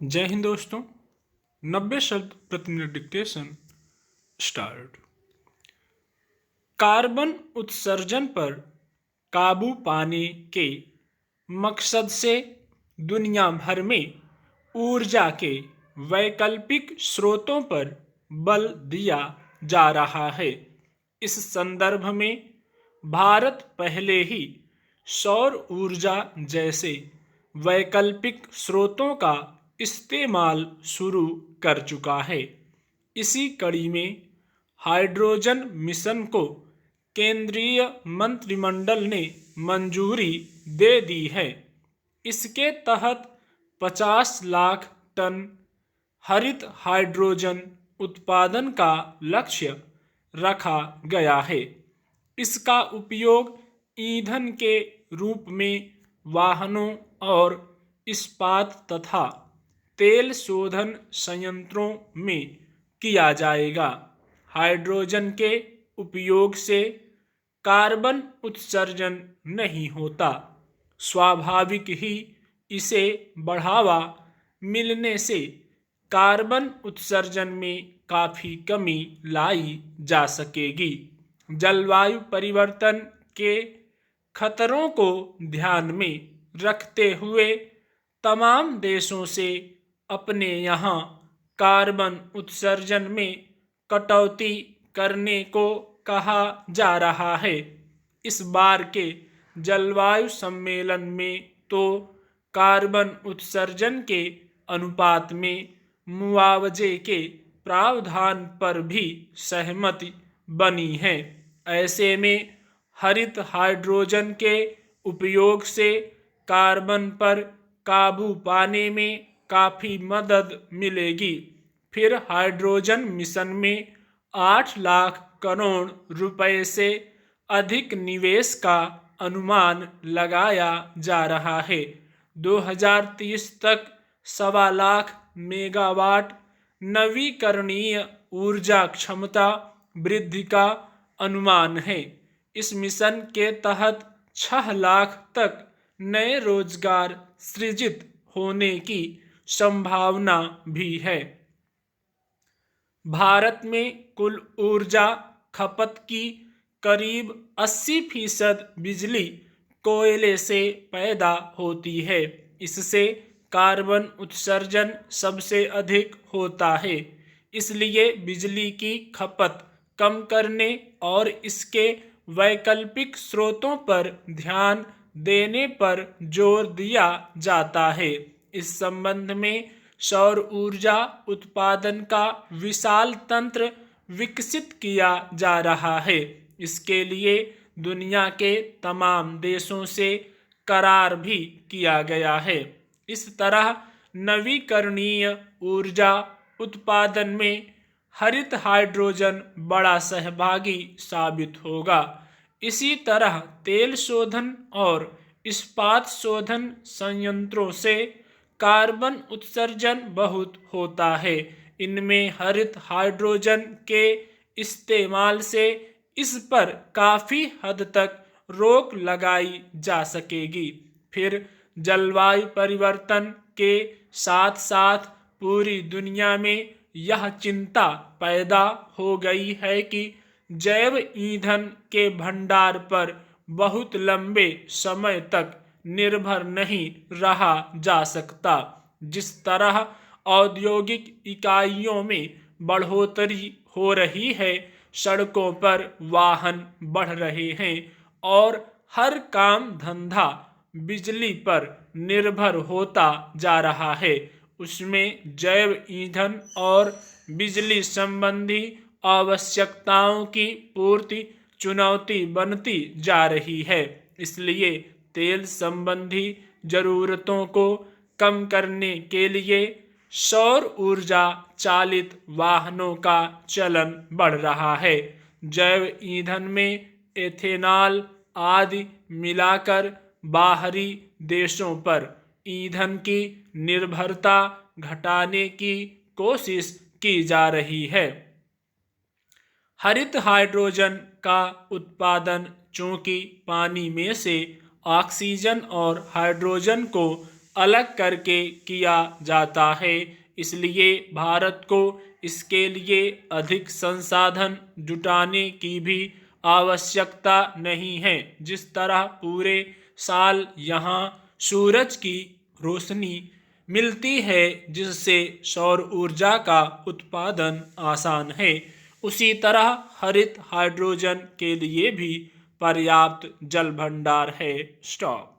जय हिंद दोस्तों। 90 शब्द प्रति मिनट डिक्टेशन स्टार्ट। कार्बन उत्सर्जन पर काबू पाने के मकसद से दुनिया भर में ऊर्जा के वैकल्पिक स्रोतों पर बल दिया जा रहा है। इस संदर्भ में भारत पहले ही सौर ऊर्जा जैसे वैकल्पिक स्रोतों का इस्तेमाल शुरू कर चुका है। इसी कड़ी में हाइड्रोजन मिशन को केंद्रीय मंत्रिमंडल ने मंजूरी दे दी है। इसके तहत 50 लाख टन हरित हाइड्रोजन उत्पादन का लक्ष्य रखा गया है। इसका उपयोग ईंधन के रूप में वाहनों और इस्पात तथा तेल शोधन संयंत्रों में किया जाएगा। हाइड्रोजन के उपयोग से कार्बन उत्सर्जन नहीं होता। स्वाभाविक ही इसे बढ़ावा मिलने से कार्बन उत्सर्जन में काफ़ी कमी लाई जा सकेगी। जलवायु परिवर्तन के खतरों को ध्यान में रखते हुए तमाम देशों से अपने यहाँ कार्बन उत्सर्जन में कटौती करने को कहा जा रहा है। इस बार के जलवायु सम्मेलन में तो कार्बन उत्सर्जन के अनुपात में मुआवजे के प्रावधान पर भी सहमति बनी है। ऐसे में हरित हाइड्रोजन के उपयोग से कार्बन पर काबू पाने में काफ़ी मदद मिलेगी। फिर हाइड्रोजन मिशन में 8 लाख करोड़ रुपए से अधिक निवेश का अनुमान लगाया जा रहा है। 2030 तक 1.25 लाख मेगावाट नवीकरणीय ऊर्जा क्षमता वृद्धि का अनुमान है। इस मिशन के तहत 6 लाख तक नए रोजगार सृजित होने की संभावना भी है। भारत में कुल ऊर्जा खपत की करीब 80% बिजली कोयले से पैदा होती है। इससे कार्बन उत्सर्जन सबसे अधिक होता है। इसलिए बिजली की खपत कम करने और इसके वैकल्पिक स्रोतों पर ध्यान देने पर जोर दिया जाता है। इस संबंध में सौर ऊर्जा उत्पादन का विशाल तंत्र विकसित किया जा रहा है। इसके लिए दुनिया के तमाम देशों से करार भी किया गया है। इस तरह नवीकरणीय ऊर्जा उत्पादन में हरित हाइड्रोजन बड़ा सहभागी साबित होगा। इसी तरह तेल शोधन और इस्पात शोधन संयंत्रों से कार्बन उत्सर्जन बहुत होता है। इनमें हरित हाइड्रोजन के इस्तेमाल से इस पर काफ़ी हद तक रोक लगाई जा सकेगी। फिर जलवायु परिवर्तन के साथ साथ पूरी दुनिया में यह चिंता पैदा हो गई है कि जैव ईंधन के भंडार पर बहुत लंबे समय तक निर्भर नहीं रहा जा सकता। जिस तरह औद्योगिक इकाइयों में बढ़ोतरी हो रही है, सड़कों पर वाहन बढ़ रहे हैं और हर काम धंधा बिजली पर निर्भर होता जा रहा है, उसमें जैव ईंधन और बिजली संबंधी आवश्यकताओं की पूर्ति चुनौती बनती जा रही है। इसलिए तेल संबंधी जरूरतों को कम करने के लिए सौर ऊर्जा चालित वाहनों का चलन बढ़ रहा है। जैव ईंधन में एथेनॉल आदि मिलाकर बाहरी देशों पर ईंधन की निर्भरता घटाने की कोशिश की जा रही है। हरित हाइड्रोजन का उत्पादन चूंकि पानी में से ऑक्सीजन और हाइड्रोजन को अलग करके किया जाता है। इसलिए भारत को इसके लिए अधिक संसाधन जुटाने की भी आवश्यकता नहीं है। जिस तरह पूरे साल यहाँ सूरज की रोशनी मिलती है जिससे सौर ऊर्जा का उत्पादन आसान है, उसी तरह हरित हाइड्रोजन के लिए भी पर्याप्त जल भंडार है। स्टॉप।